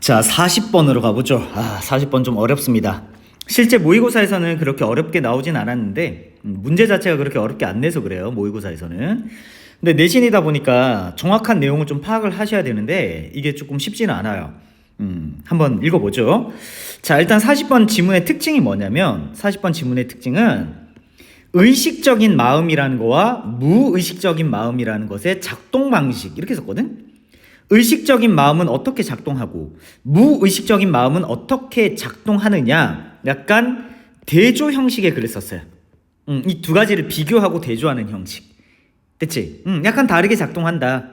자, 40번으로 가보죠. 40번 좀 어렵습니다. 실제 모의고사에서는 그렇게 어렵게 나오진 않았는데 문제 자체가 그렇게 어렵게 안 내서 그래요. 모의고사에서는. 근데 내신이다 보니까 정확한 내용을 좀 파악을 하셔야 되는데 이게 조금 쉽지는 않아요. 한번 읽어보죠. 자, 일단 40번 지문의 특징이 뭐냐면 40번 지문의 특징은 의식적인 마음이라는 거와 무의식적인 마음이라는 것의 작동 방식 이렇게 썼거든. 의식적인 마음은 어떻게 작동하고 무의식적인 마음은 어떻게 작동하느냐, 약간 대조 형식의 글을 썼어요. 이 두 가지를 비교하고 대조하는 형식. 됐지? 약간 다르게 작동한다.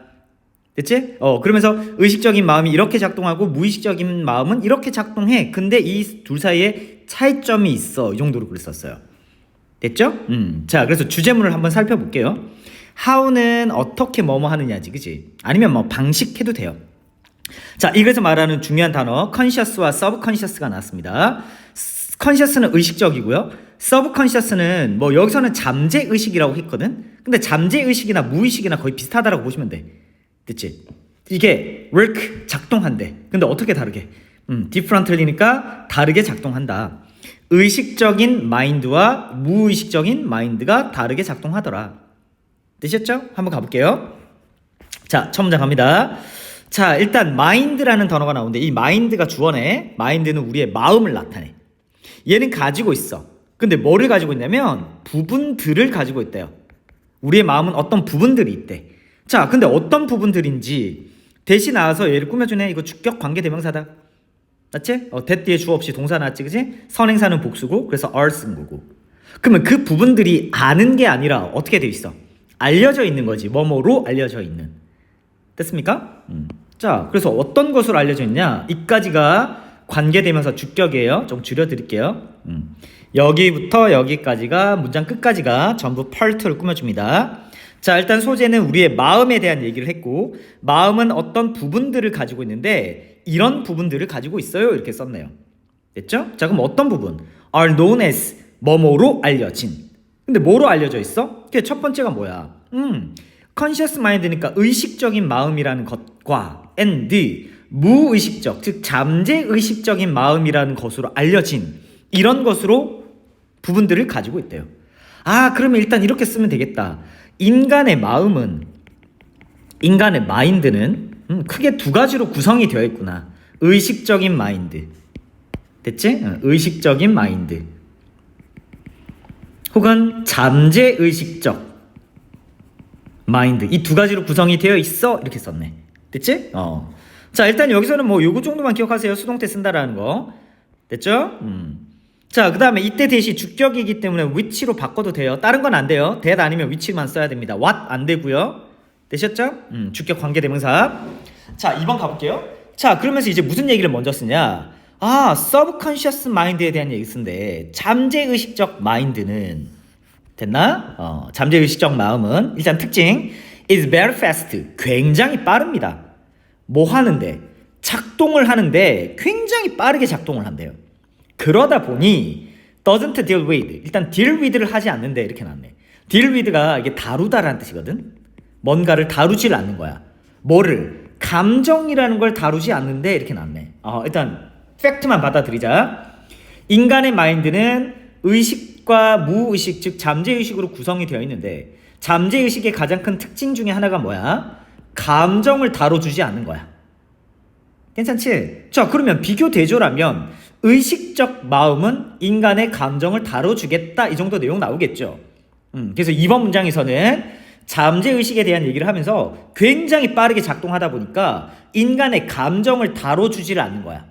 됐지? 그러면서 의식적인 마음이 이렇게 작동하고 무의식적인 마음은 이렇게 작동해. 근데 이 둘 사이에 차이점이 있어. 이 정도로 글을 썼어요. 됐죠? 자, 그래서 주제문을 한번 살펴볼게요. how는 어떻게 뭐뭐 하느냐지, 그치? 아니면 뭐 방식 해도 돼요. 자, 이것에서 말하는 중요한 단어 conscious와 subconscious가 나왔습니다. conscious는 의식적이고요. subconscious는 뭐 여기서는 잠재의식이라고 했거든. 근데 잠재의식이나 무의식이나 거의 비슷하다라고 보시면 돼. 됐지? 이게 work, 작동한대. 근데 어떻게 다르게? differently니까 다르게 작동한다. 의식적인 마인드와 무의식적인 마인드가 다르게 작동하더라. 되셨죠? 한번 가볼게요. 자, 첫 문장 갑니다. 자, 일단 마인드라는 단어가 나오는데 이 마인드가 주어네. 마인드는 우리의 마음을 나타내. 얘는 가지고 있어. 근데 뭐를 가지고 있냐면 부분들을 가지고 있대요. 우리의 마음은 어떤 부분들이 있대. 자, 근데 어떤 부분들인지 대시 나와서 얘를 꾸며주네. 이거 주격 관계대명사다. 맞지? that 뒤에 주어 없이 동사 나왔지, 그치? 선행사는 복수고 그래서 are 쓴 거고. 그러면 그 부분들이 아는 게 아니라 어떻게 돼 있어? 알려져 있는 거지. 뭐뭐로 알려져 있는. 됐습니까? 자, 그래서 어떤 것으로 알려져 있냐? 이까지가 관계대명사 주격이에요. 좀 줄여드릴게요. 여기부터 여기까지가 문장 끝까지가 전부 파트를 꾸며줍니다. 자, 일단 소재는 우리의 마음에 대한 얘기를 했고, 마음은 어떤 부분들을 가지고 있는데 이런 부분들을 가지고 있어요. 이렇게 썼네요. 됐죠? 자, 그럼 어떤 부분? are known as 뭐뭐로 알려진. 근데 뭐로 알려져 있어? 그게 첫 번째가 뭐야? conscious mind니까 의식적인 마음이라는 것과 and 무의식적, 즉 잠재의식적인 마음이라는 것으로 알려진 이런 것으로 부분들을 가지고 있대요. 그러면 일단 이렇게 쓰면 되겠다. 인간의 마음은, 인간의 마인드는 크게 두 가지로 구성이 되어 있구나. 의식적인 마인드. 됐지? 의식적인 마인드. 혹은 잠재의식적 마인드. 이 두 가지로 구성이 되어 있어. 이렇게 썼네. 됐지? 자, 일단 여기서는 뭐 요거 정도만 기억하세요. 수동태 쓴다라는 거. 됐죠? 자, 그 다음에 이때 대시 주격이기 때문에 which로 바꿔도 돼요. 다른 건 안 돼요. that 아니면 which만 써야 됩니다. what 안 되고요. 되셨죠? 주격 관계대명사. 자, 2번 가볼게요. 자, 그러면서 이제 무슨 얘기를 먼저 쓰냐? subconscious mind에 대한 얘기 쓴데 잠재의식적 마인드는 됐나? 잠재의식적 마음은 일단 특징 is very fast. 굉장히 빠릅니다. 뭐 하는데? 작동을 하는데 굉장히 빠르게 작동을 한대요. 그러다 보니 doesn't deal with, 일단 deal with를 하지 않는데 이렇게 나왔네. deal with가 이게 다루다라는 뜻이거든. 뭔가를 다루질 않는 거야. 뭐를? 감정이라는 걸 다루지 않는데 이렇게 나왔네. 일단 팩트만 받아들이자. 인간의 마인드는 의식과 무의식, 즉 잠재의식으로 구성이 되어 있는데 잠재의식의 가장 큰 특징 중에 하나가 뭐야? 감정을 다뤄주지 않는 거야. 괜찮지? 자, 그러면 비교 대조라면 의식적 마음은 인간의 감정을 다뤄주겠다. 이 정도 내용 나오겠죠. 그래서 이번 문장에서는 잠재의식에 대한 얘기를 하면서 굉장히 빠르게 작동하다 보니까 인간의 감정을 다뤄주지를 않는 거야.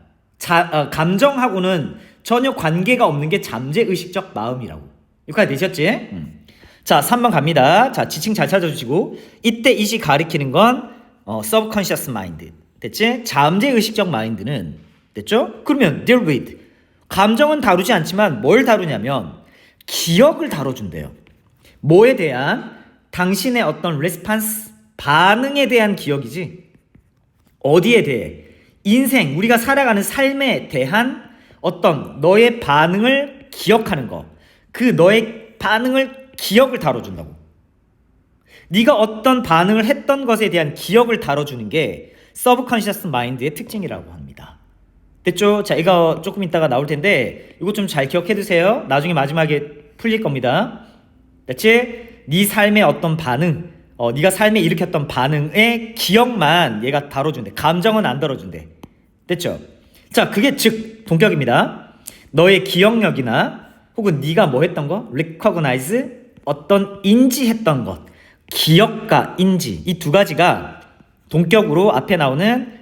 감정하고는 전혀 관계가 없는 게 잠재의식적 마음이라고. 여기까지 되셨지? 자, 3번 갑니다. 자, 지칭 잘 찾아주시고 이때 이시 가리키는 건 subconscious mind. 됐지? 잠재의식적 마인드는 됐죠? 그러면 deal with. 감정은 다루지 않지만 뭘 다루냐면 기억을 다뤄준대요. 뭐에 대한? 당신의 어떤 response, 반응에 대한 기억이지. 어디에 대해? 인생, 우리가 살아가는 삶에 대한 어떤 너의 반응을 기억하는 거. 그 너의 반응을 기억을 다뤄준다고. 네가 어떤 반응을 했던 것에 대한 기억을 다뤄주는 게 서브컨셔스 마인드의 특징이라고 합니다. 됐죠? 자, 이거 조금 이따가 나올 텐데 이거 좀 잘 기억해 두세요. 나중에 마지막에 풀릴 겁니다. 됐지? 네 삶의 어떤 반응, 네가 삶에 일으켰던 반응의 기억만 얘가 다뤄준대. 감정은 안 다뤄준대. 됐죠? 자, 그게 즉 동격입니다. 너의 기억력이나 혹은 네가 뭐 했던 거, recognize, 어떤 인지했던 것, 기억과 인지, 이 두 가지가 동격으로 앞에 나오는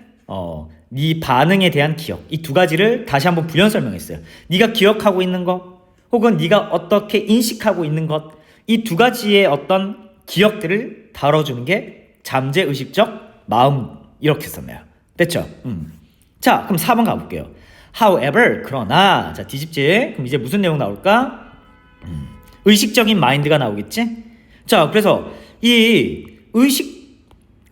네 반응에 대한 기억, 이 두 가지를 다시 한번 부연 설명했어요. 네가 기억하고 있는 것 혹은 네가 어떻게 인식하고 있는 것, 이 두 가지의 어떤 기억들을 다뤄주는 게 잠재의식적 마음, 이렇게 썼네요. 됐죠? 자, 그럼 4번 가볼게요. However, 그러나, 자, 뒤집지. 그럼 이제 무슨 내용 나올까? 의식적인 마인드가 나오겠지? 자, 그래서 이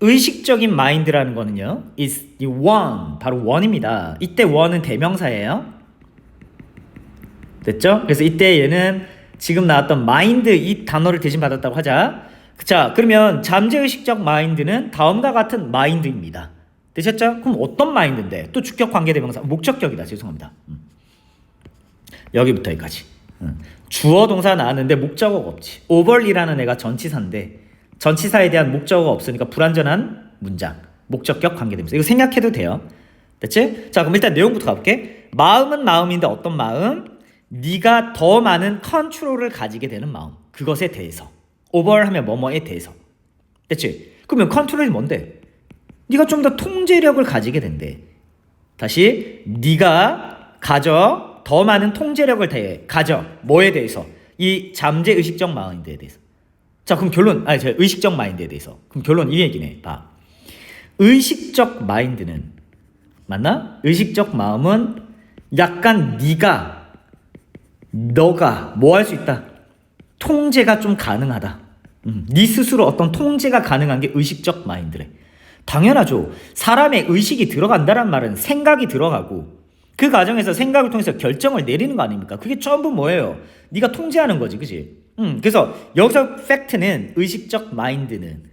의식적인 마인드라는 거는요, 이 one, 바로 one입니다. 이때 one은 대명사예요. 됐죠? 그래서 이때 얘는 지금 나왔던 마인드, 이 단어를 대신 받았다고 하자. 자, 그러면 잠재의식적 마인드는 다음과 같은 마인드입니다. 되셨죠? 그럼 어떤 마인드인데? 또 주격 관계대명사, 목적격이다. 죄송합니다. 여기부터 여기까지. 주어 동사 나왔는데 목적어가 없지. overly라는 애가 전치사인데 전치사에 대한 목적어가 없으니까 불완전한 문장. 목적격 관계대명사. 이거 생략해도 돼요. 됐지? 자, 그럼 일단 내용부터 가볼게. 마음은 마음인데 어떤 마음? 네가 더 많은 컨트롤을 가지게 되는 마음. 그것에 대해서. over 하면 뭐뭐에 대해서. 됐지? 그러면 컨트롤이 뭔데? 네가 좀 더 통제력을 가지게 된대. 다시 네가 가져 더 많은 통제력을 가져. 뭐에 대해서? 이 잠재의식적 마인드에 대해서. 자, 그럼 결론, 의식적 마인드에 대해서. 그럼 결론 이 얘기네. 봐. 의식적 마인드는 맞나? 의식적 마음은 약간 너가 뭐 할 수 있다. 통제가 좀 가능하다. 네 스스로 어떤 통제가 가능한 게 의식적 마인드래. 당연하죠. 사람의 의식이 들어간다는 말은 생각이 들어가고 그 과정에서 생각을 통해서 결정을 내리는 거 아닙니까? 그게 전부 뭐예요? 네가 통제하는 거지, 그치? 그래서 여기서 팩트는 의식적 마인드는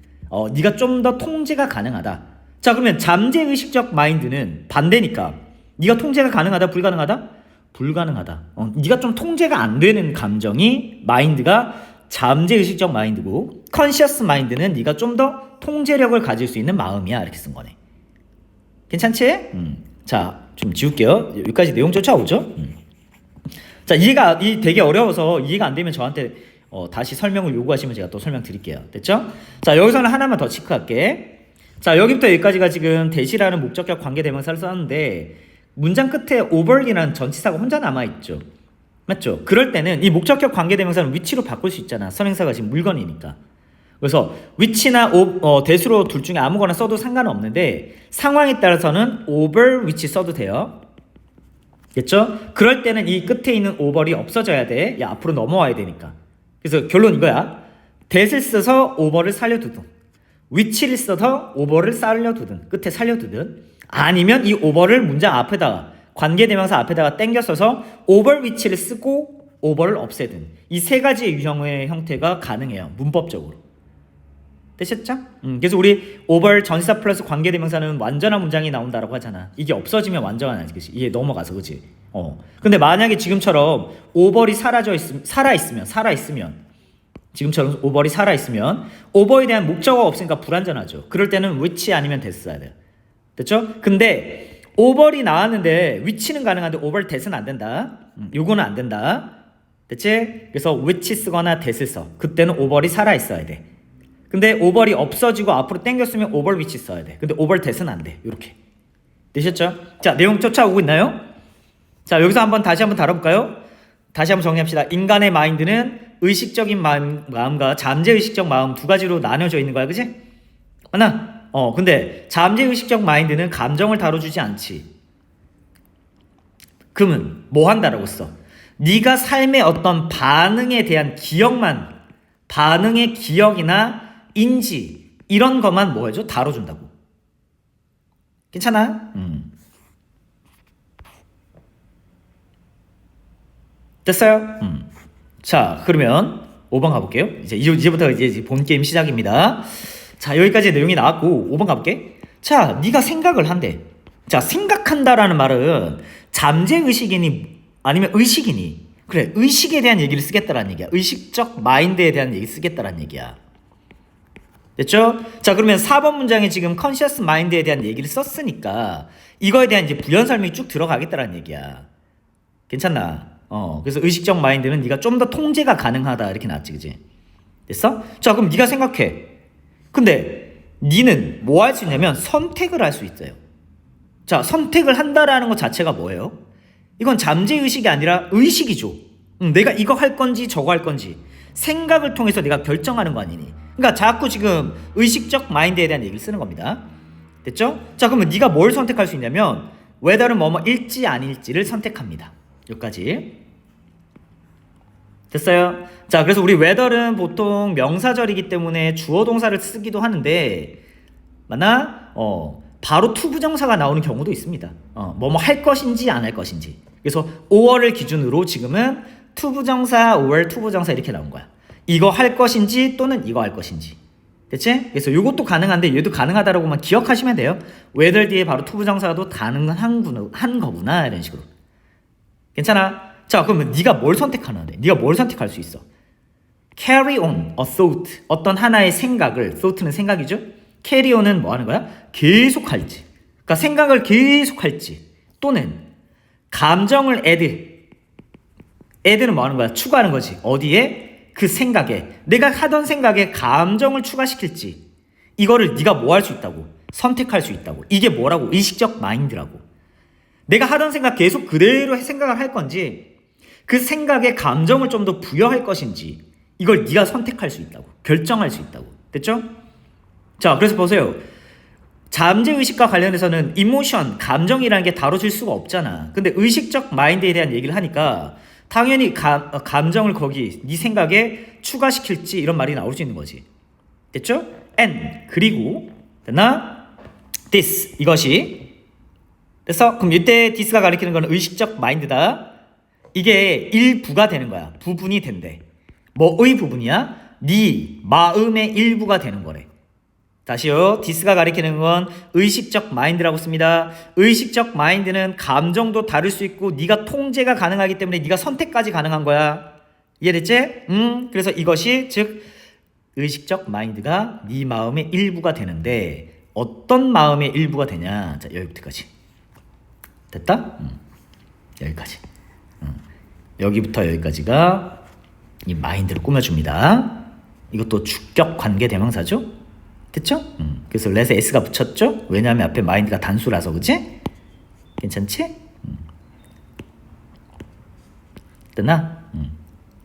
네가 좀 더 통제가 가능하다. 자, 그러면 잠재의식적 마인드는 반대니까 네가 통제가 가능하다, 불가능하다? 불가능하다. 네가 좀 통제가 안 되는 감정이 마인드가 잠재의식적 마인드고 컨시어스 마인드는 네가 좀 더 통제력을 가질 수 있는 마음이야. 이렇게 쓴 거네. 괜찮지? 자, 좀 지울게요. 여기까지 내용 쫓아오죠? 자, 이 되게 어려워서 이해가 안 되면 저한테 다시 설명을 요구하시면 제가 또 설명드릴게요. 됐죠? 자, 여기서는 하나만 더 체크할게. 자, 여기부터 여기까지가 지금 대시라는 목적격 관계대명사를 썼는데 문장 끝에 overly라는 전치사가 혼자 남아있죠. 맞죠? 그럴 때는 이 목적격 관계대명사는 위치로 바꿀 수 있잖아. 선행사가 지금 물건이니까. 그래서 위치나 대수로 둘 중에 아무거나 써도 상관은 없는데 상황에 따라서는 over which 써도 돼요. 됐죠? 그럴 때는 이 끝에 있는 over이 없어져야 돼. 야, 앞으로 넘어와야 되니까. 그래서 결론 이거야. that을 써서 over를 살려두든 which를 써서 over를 살려두든 끝에 살려두든 아니면 이 over를 문장 앞에다가 관계대명사 앞에다가 땡겨 써서 over which를 쓰고 over를 없애든 이 세 가지의 유형의 형태가 가능해요. 문법적으로. 되셨죠? 그래서 우리 over 전치사 플러스 관계대명사는 완전한 문장이 나온다라고 하잖아. 이게 없어지면 완전하지, 그치? 이게 넘어가서, 그치? 근데 만약에 지금처럼 over이 살아있으면 지금처럼 over이 살아있으면 over에 대한 목적어가 없으니까 불완전하죠. 그럴 때는 which 아니면 that 써야 돼요. 됐죠? 근데 over이 나왔는데 which는 가능한데 over that은 안 된다. 요거는 안 된다. 됐지? 그래서 which 쓰거나 that을 써. 그때는 over이 살아있어야 돼. 근데 over이 없어지고 앞으로 당겼으면 over which 써야 돼. 근데 over that은 안 돼. 이렇게. 되셨죠? 자, 내용 쫓아오고 있나요? 자, 여기서 다시 한번 다뤄볼까요? 다시 한번 정리합시다. 인간의 마인드는 의식적인 마음과 잠재의식적 마음 두 가지로 나눠져 있는 거야. 그치? 맞나? 근데 잠재의식적 마인드는 감정을 다뤄주지 않지. 그러면 뭐 한다라고 써? 네가 삶의 어떤 반응에 대한 반응의 기억이나 인지 이런 것만 뭐 해줘? 다뤄준다고. 괜찮아? 됐어요? 자, 그러면 5번 가볼게요. 이제부터 이제 본 게임 시작입니다. 자, 여기까지 내용이 나왔고 5번 가볼게. 자, 네가 생각을 한대. 자, 생각한다라는 말은 잠재의식이니 아니면 의식이니? 그래, 의식에 대한 얘기를 쓰겠다라는 얘기야. 의식적 마인드에 대한 얘기 쓰겠다라는 얘기야. 됐죠? 자, 그러면 4번 문장에 지금 컨시어스 마인드에 대한 얘기를 썼으니까 이거에 대한 이제 부연 설명이 쭉 들어가겠다라는 얘기야. 괜찮나? 그래서 의식적 마인드는 네가 좀 더 통제가 가능하다 이렇게 나왔지, 그지? 됐어? 자, 그럼 네가 생각해. 근데 니는 뭐 할 수 있냐면 선택을 할 수 있어요. 자, 선택을 한다라는 것 자체가 뭐예요? 이건 잠재의식이 아니라 의식이죠. 내가 이거 할 건지 저거 할 건지 생각을 통해서 내가 결정하는 거 아니니? 그러니까 자꾸 지금 의식적 마인드에 대한 얘기를 쓰는 겁니다. 됐죠? 자, 그러면 네가 뭘 선택할 수 있냐면 whether는 뭐뭐일지 아닐지를 선택합니다. 여기까지. 됐어요? 자, 그래서 우리 whether는 보통 명사절이기 때문에 주어 동사를 쓰기도 하는데 맞나? 바로 투부정사가 나오는 경우도 있습니다. 뭐뭐 할 것인지 안 할 것인지. 그래서 or를 기준으로 지금은 투부정사, or 투부정사 이렇게 나온 거야. 이거 할 것인지 또는 이거 할 것인지. 됐지? 그래서 이것도 가능한데 얘도 가능하다라고만 기억하시면 돼요. whether 뒤에 바로 투부정사도 가능한 거구나 이런 식으로. 괜찮아? 자, 그러면 네가 뭘 선택하는데? 네가 뭘 선택할 수 있어? carry on a thought. 어떤 하나의 생각을, thought는 생각이죠? carry on은 뭐 하는 거야? 계속 할지. 그러니까 생각을 계속 할지. 또는 감정을 add는 뭐 하는 거야? 추가하는 거지. 어디에? 그 생각에. 내가 하던 생각에 감정을 추가시킬지. 이거를 네가 뭐 할 수 있다고? 선택할 수 있다고. 이게 뭐라고? 의식적 마인드라고. 내가 하던 생각 계속 그대로 생각을 할 건지 그 생각에 감정을 좀 더 부여할 것인지 이걸 네가 선택할 수 있다고. 결정할 수 있다고. 됐죠? 자, 그래서 보세요. 잠재의식과 관련해서는 이모션, 감정이라는 게 다뤄질 수가 없잖아. 근데 의식적 마인드에 대한 얘기를 하니까 당연히 감정을 거기 네 생각에 추가시킬지 이런 말이 나올 수 있는 거지. 됐죠? and 그리고 됐나? this 이것이 됐어? 그럼 이때 this가 가리키는 거는 의식적 마인드다. 이게 일부가 되는 거야. 부분이 된대. 뭐의 부분이야? 네 마음의 일부가 되는 거래. 다시요. this가 가리키는 건 의식적 마인드라고 씁니다. 의식적 마인드는 감정도 다를 수 있고 네가 통제가 가능하기 때문에 네가 선택까지 가능한 거야. 이해됐지? 그래서 이것이 즉 의식적 마인드가 네 마음의 일부가 되는데 어떤 마음의 일부가 되냐? 자, 여기부터까지. 됐다? 여기까지. 여기부터 여기까지가 이 마인드를 꾸며줍니다. 이것도 주격 관계 대명사죠? 됐죠? 그래서 let에 s가 붙였죠? 왜냐하면 앞에 마인드가 단수라서, 그치? 괜찮지? 됐나?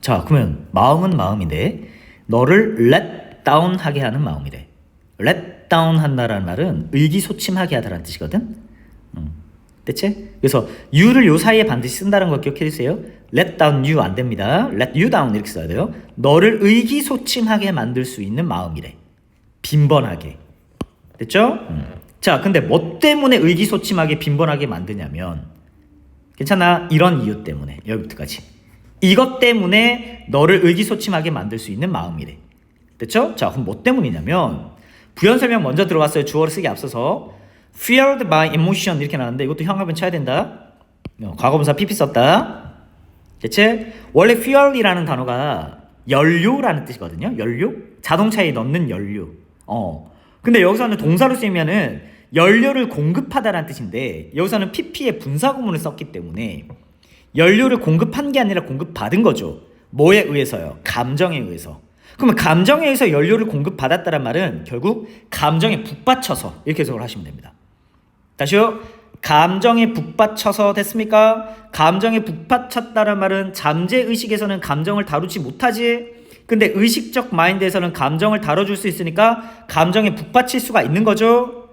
자, 그러면 마음은 마음인데 너를 let down 하게 하는 마음이래. let down 한다라는 말은 의기소침하게 하다라는 뜻이거든? 됐지? 그래서 you를 요 사이에 반드시 쓴다는 거 기억해 주세요. let down you 안 됩니다. let you down 이렇게 써야 돼요. 너를 의기소침하게 만들 수 있는 마음이래. 빈번하게. 됐죠? 자, 근데 뭐 때문에 의기소침하게 빈번하게 만드냐면 괜찮아? 이런 이유 때문에. 여기부터까지. 이것 때문에 너를 의기소침하게 만들 수 있는 마음이래. 됐죠? 자, 그럼 뭐 때문이냐면 부연 설명 먼저 들어갔어요. 주어를 쓰기 앞서서 fueled by emotion 이렇게 나왔는데 이것도 형합은 쳐야 된다. 과거분사 PP 썼다. 됐지? 원래 fuel이라는 단어가 연료라는 뜻이거든요. 연료? 자동차에 넣는 연료. 근데 여기서는 동사로 쓰이면은 연료를 공급하다라는 뜻인데 여기서는 PP의 분사 구문을 썼기 때문에 연료를 공급한 게 아니라 공급받은 거죠. 뭐에 의해서요? 감정에 의해서. 그러면 감정에 의해서 연료를 공급받았다는 말은 결국 감정에 북받쳐서 이렇게 해석을 하시면 됩니다. 다시요. 감정에 북받쳐서 됐습니까? 감정에 북받쳤다는 말은 잠재의식에서는 감정을 다루지 못하지. 근데 의식적 마인드에서는 감정을 다뤄줄 수 있으니까 감정에 북받칠 수가 있는 거죠.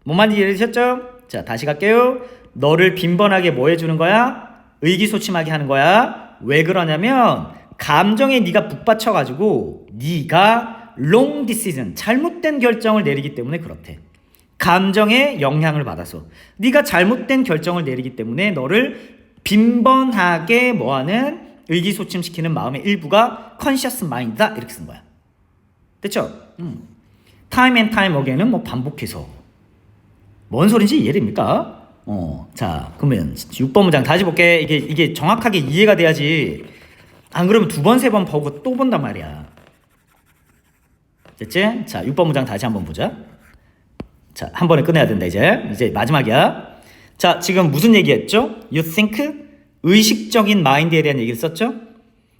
뭔 말인지 이해되셨죠? 자, 다시 갈게요. 너를 빈번하게 뭐 해주는 거야? 의기소침하게 하는 거야. 왜 그러냐면 감정에 네가 북받쳐가지고 네가 wrong decision, 잘못된 결정을 내리기 때문에 그렇대. 감정에 영향을 받아서 네가 잘못된 결정을 내리기 때문에 너를 빈번하게 뭐하는 의기소침시키는 마음의 일부가 conscious mind다 이렇게 쓴 거야. 됐죠? time and time again은 뭐 반복해서 뭔 소린지 이해됩니까? 자, 그러면 6번 문장 다시 볼게. 이게 정확하게 이해가 돼야지. 안 그러면 두 번, 세 번 보고 또 본단 말이야. 됐지? 자, 6번 문장 다시 한번 보자. 자, 한 번에 끝내야 된다, 이제 마지막이야. 자, 지금 무슨 얘기했죠? You think? 의식적인 마인드에 대한 얘기를 썼죠?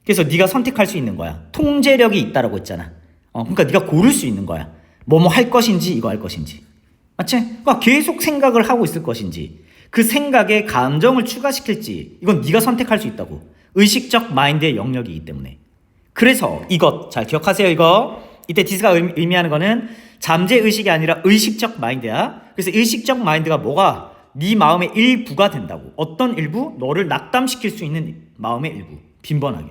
그래서 네가 선택할 수 있는 거야. 통제력이 있다라고 했잖아. 그러니까 네가 고를 수 있는 거야. 뭐뭐 할 것인지, 이거 할 것인지. 맞지? 그러니까 계속 생각을 하고 있을 것인지, 그 생각에 감정을 추가시킬지, 이건 네가 선택할 수 있다고. 의식적 마인드의 영역이기 때문에. 그래서 이것, 잘 기억하세요, 이거. 이때 디스가 의미하는 거는 잠재의식이 아니라 의식적 마인드야. 그래서 의식적 마인드가 뭐가? 네 마음의 일부가 된다고. 어떤 일부? 너를 낙담시킬 수 있는 마음의 일부. 빈번하게.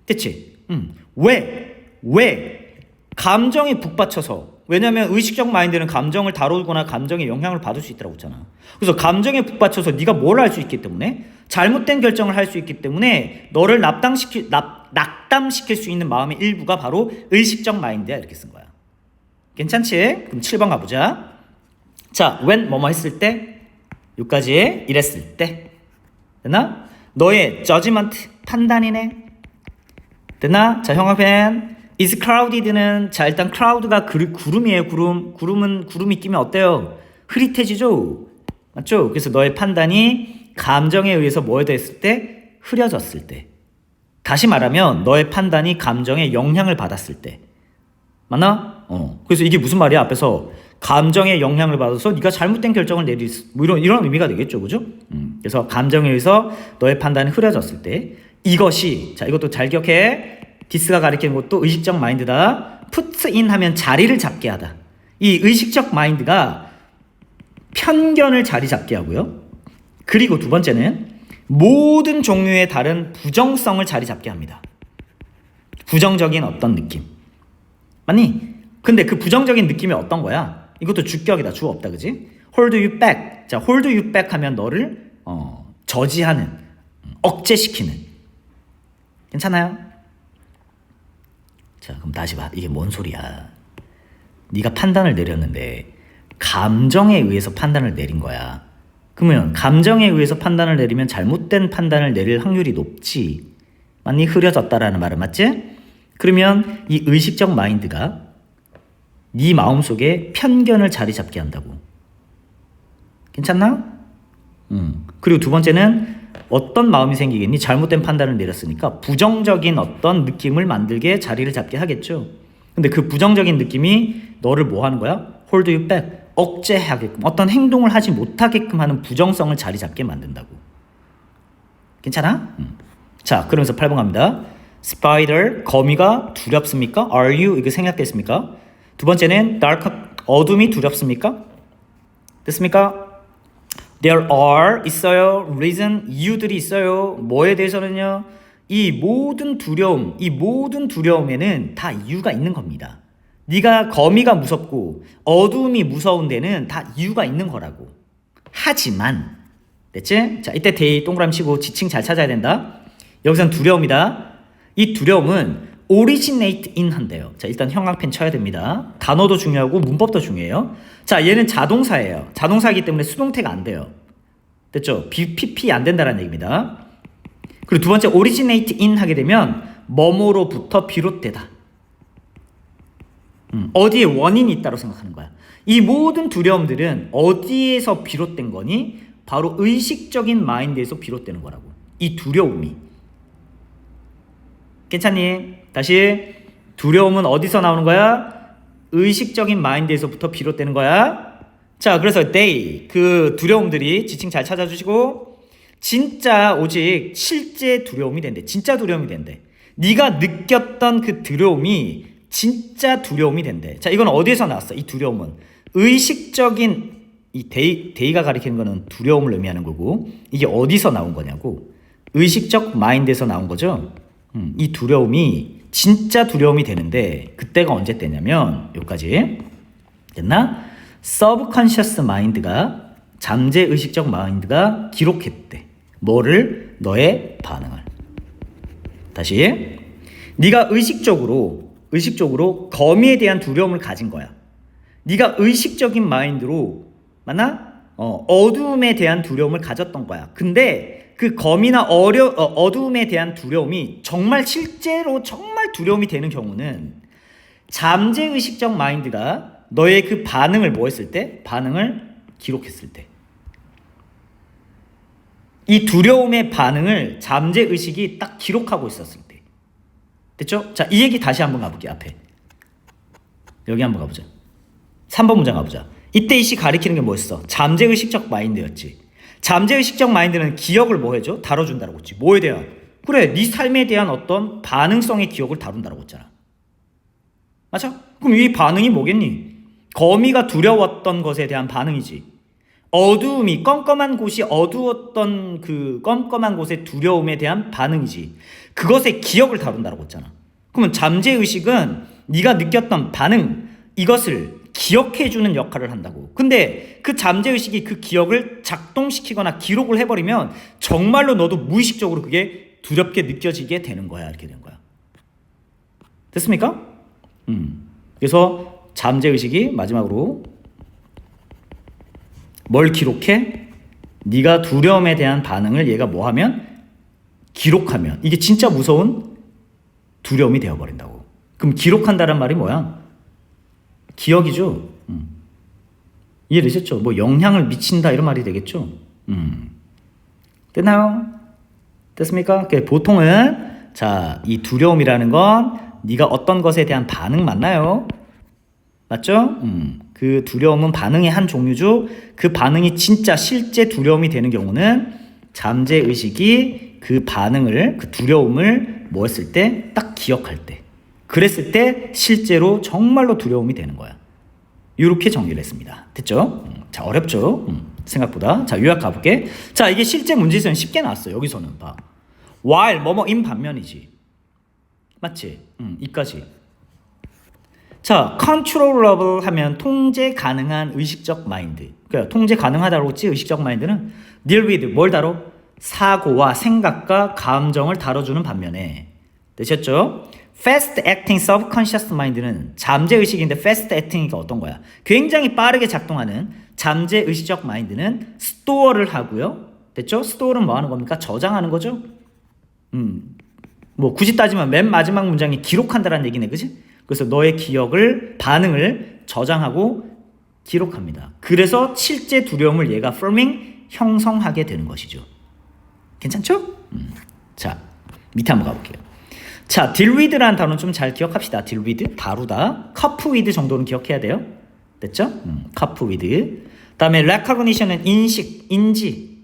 됐지? 왜? 감정에 북받쳐서. 왜냐면 의식적 마인드는 감정을 다루거나 감정에 영향을 받을 수 있다고 했잖아. 그래서 감정에 북받쳐서 네가 뭘 할 수 있기 때문에, 잘못된 결정을 할 수 있기 때문에 너를 낙담시킬 수 있는 마음의 일부가 바로 의식적 마인드야. 이렇게 쓴 거야. 괜찮지? 그럼 7번 가보자. 자, when 뭐뭐 했을 때, 여기까지 이랬을 때. 됐나? 너의 judgment, 판단이네. 됐나? 자, 형광펜. is crowded는, 자, 일단 crowd가 구름이에요. 구름은 구름이 끼면 어때요? 흐릿해지죠? 맞죠? 그래서 너의 판단이 감정에 의해서 뭐에 대했을 때? 흐려졌을 때. 다시 말하면 너의 판단이 감정에 영향을 받았을 때. 맞나? 그래서 이게 무슨 말이야? 앞에서 감정에 영향을 받아서 네가 잘못된 결정을 내릴 뭐 이런 의미가 되겠죠, 그죠? 그래서 감정에 의해서 너의 판단이 흐려졌을 때, 이것이, 자, 이것도 잘 기억해. 디스가 가리키는 것도 의식적 마인드다. put in 하면 자리를 잡게 하다. 이 의식적 마인드가 편견을 자리 잡게 하고요. 그리고 두 번째는 모든 종류의 다른 부정성을 자리 잡게 합니다. 부정적인 어떤 느낌. 맞니? 근데 그 부정적인 느낌이 어떤 거야? 이것도 주격이다. 주어 없다. 그지? hold you back. 자, hold you back 하면 너를 저지하는, 억제시키는. 괜찮아요? 자, 그럼 다시 봐. 이게 뭔 소리야? 네가 판단을 내렸는데 감정에 의해서 판단을 내린 거야. 그러면 감정에 의해서 판단을 내리면 잘못된 판단을 내릴 확률이 높지. 많이 흐려졌다라는 말은 맞지? 그러면 이 의식적 마인드가 네 마음속에 편견을 자리 잡게 한다고. 괜찮나? 그리고 두 번째는 어떤 마음이 생기겠니? 잘못된 판단을 내렸으니까 부정적인 어떤 느낌을 만들게 자리를 잡게 하겠죠. 근데 그 부정적인 느낌이 너를 뭐 하는 거야? hold you back. 억제하게끔, 어떤 행동을 하지 못하게끔 하는 부정성을 자리 잡게 만든다고. 괜찮아? 자, 그러면서 8번 갑니다. Spider, 거미가 두렵습니까? Are you, 이거 생략됐습니까? 두 번째는 dark, 어둠이 두렵습니까? 됐습니까? There are, 있어요. reason, 이유들이 있어요. 뭐에 대해서는요? 이 모든 두려움에는 다 이유가 있는 겁니다. 네가 거미가 무섭고 어둠이 무서운 데는 다 이유가 있는 거라고. 하지만, 됐지? 자, 이때 데이 동그라미 치고 지칭 잘 찾아야 된다. 여기선 두려움이다. 이 두려움은 originate in 한대요. 자, 일단 형광펜 쳐야 됩니다. 단어도 중요하고 문법도 중요해요. 자, 얘는 자동사예요. 자동사이기 때문에 수동태가 안 돼요. 됐죠? PP 안 된다는 얘기입니다. 그리고 두 번째 originate in 하게 되면 뭐뭐로부터 비롯되다. 어디에 원인이 있다고 생각하는 거야. 이 모든 두려움들은 어디에서 비롯된 거니? 바로 의식적인 마인드에서 비롯되는 거라고. 이 두려움이. 괜찮니? 다시, 두려움은 어디서 나오는 거야? 의식적인 마인드에서부터 비롯되는 거야. 자, 그래서 they, 그 두려움들이, 지칭 잘 찾아주시고, 진짜 오직 실제 두려움이 된대. 진짜 두려움이 된대. 네가 느꼈던 그 두려움이 진짜 두려움이 된대. 자, 이건 어디에서 나왔어? 이 두려움은 의식적인, 이 데이가 가리키는 거는 두려움을 의미하는 거고, 이게 어디서 나온 거냐고. 의식적 마인드에서 나온 거죠. 이 두려움이 진짜 두려움이 되는데, 그때가 언제 때냐면 여기까지 됐나? subconscious mind가, 잠재의식적 마인드가 기록했대. 뭐를? 너의 반응을. 다시, 네가 의식적으로 거미에 대한 두려움을 가진 거야. 네가 의식적인 마인드로, 맞나? 어두움에 대한 두려움을 가졌던 거야. 근데 그 검이나 어두움에 대한 두려움이 정말 실제로 정말 두려움이 되는 경우는 잠재의식적 마인드가 너의 그 반응을 뭐 했을 때? 반응을 기록했을 때. 이 두려움의 반응을 잠재의식이 딱 기록하고 있었을 때. 됐죠? 자, 이 얘기 다시 한번 가볼게요. 앞에. 여기 한번 가보자. 3번 문장 가보자. 이때 이 시 가리키는 게 뭐였어? 잠재의식적 마인드였지. 잠재의식적 마인드는 기억을 뭐 해줘? 다뤄준다라고 했지. 뭐에 대한? 그래, 네 삶에 대한 어떤 반응성의 기억을 다룬다라고 했잖아. 맞아? 그럼 이 반응이 뭐겠니? 거미가 두려웠던 것에 대한 반응이지. 어두움이 껌껌한 곳이 어두웠던 그 껌껌한 곳의 두려움에 대한 반응이지. 그것의 기억을 다룬다라고 했잖아. 그러면 잠재의식은 네가 느꼈던 반응, 이것을 기억해주는 역할을 한다고. 근데 그 잠재의식이 그 기억을 작동시키거나 기록을 해버리면 정말로 너도 무의식적으로 그게 두렵게 느껴지게 되는 거야. 이렇게 된 거야. 됐습니까? 그래서 잠재의식이 마지막으로 뭘 기록해? 네가 두려움에 대한 반응을 얘가 뭐 하면? 기록하면. 이게 진짜 무서운 두려움이 되어버린다고. 그럼 기록한다는 말이 뭐야? 기억이죠. 이해되셨죠? 뭐 영향을 미친다 이런 말이 되겠죠. 됐나요? 됐습니까? 보통은 자, 이 두려움이라는 건 네가 어떤 것에 대한 반응 맞나요? 맞죠? 그 두려움은 반응의 한 종류죠. 그 반응이 진짜 실제 두려움이 되는 경우는 잠재의식이 그 반응을, 그 두려움을 뭐 했을 때? 딱 기억할 때. 그랬을 때 실제로 정말로 두려움이 되는 거야. 이렇게 정리를 했습니다. 됐죠? 자, 어렵죠? 생각보다. 자, 요약 가볼게. 자, 이게 실제 문제에서는 쉽게 나왔어. 여기서는 봐. while 뭐뭐인 반면이지. 맞지? 이까지. 자, controllable 하면 통제 가능한 의식적 마인드. 그러니까 통제 가능하다고 했지. 의식적 마인드는 deal with 뭘 다뤄? 사고와 생각과 감정을 다뤄주는 반면에. 되셨죠? fast acting subconscious mind는 잠재의식인데 fast acting이가 어떤 거야? 굉장히 빠르게 작동하는 잠재의식적 마인드는 스토어를 하고요. 됐죠? 스토어는 뭐 하는 겁니까? 저장하는 거죠? 뭐 굳이 따지면 맨 마지막 문장이 기록한다라는 얘기네. 그치? 그래서 너의 기억을, 반응을 저장하고 기록합니다. 그래서 실제 두려움을 얘가 forming, 형성하게 되는 것이죠. 괜찮죠? 자, 밑에 한번 가볼게요. 자, deal with라는 단어는 좀 잘 기억합시다. deal with, 다루다. cope with 정도는 기억해야 돼요. 됐죠? cope with. 다음에 recognition은 인식, 인지.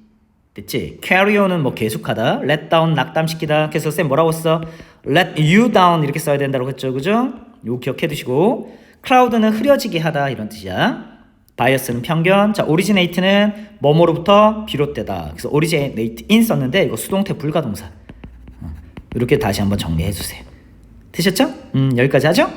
됐지? carry on은 뭐 계속하다. let down, 낙담시키다. 그래서 쌤 뭐라고 써? let you down 이렇게 써야 된다고 했죠. 그죠? 요거 기억해 두시고. cloud는 흐려지게 하다 이런 뜻이야. bias는 편견. 자, originate는 뭐뭐로부터 비롯되다. 그래서 originate in 썼는데 이거 수동태 불가동사. 이렇게 다시 한번 정리해 주세요. 되셨죠? 여기까지 하죠?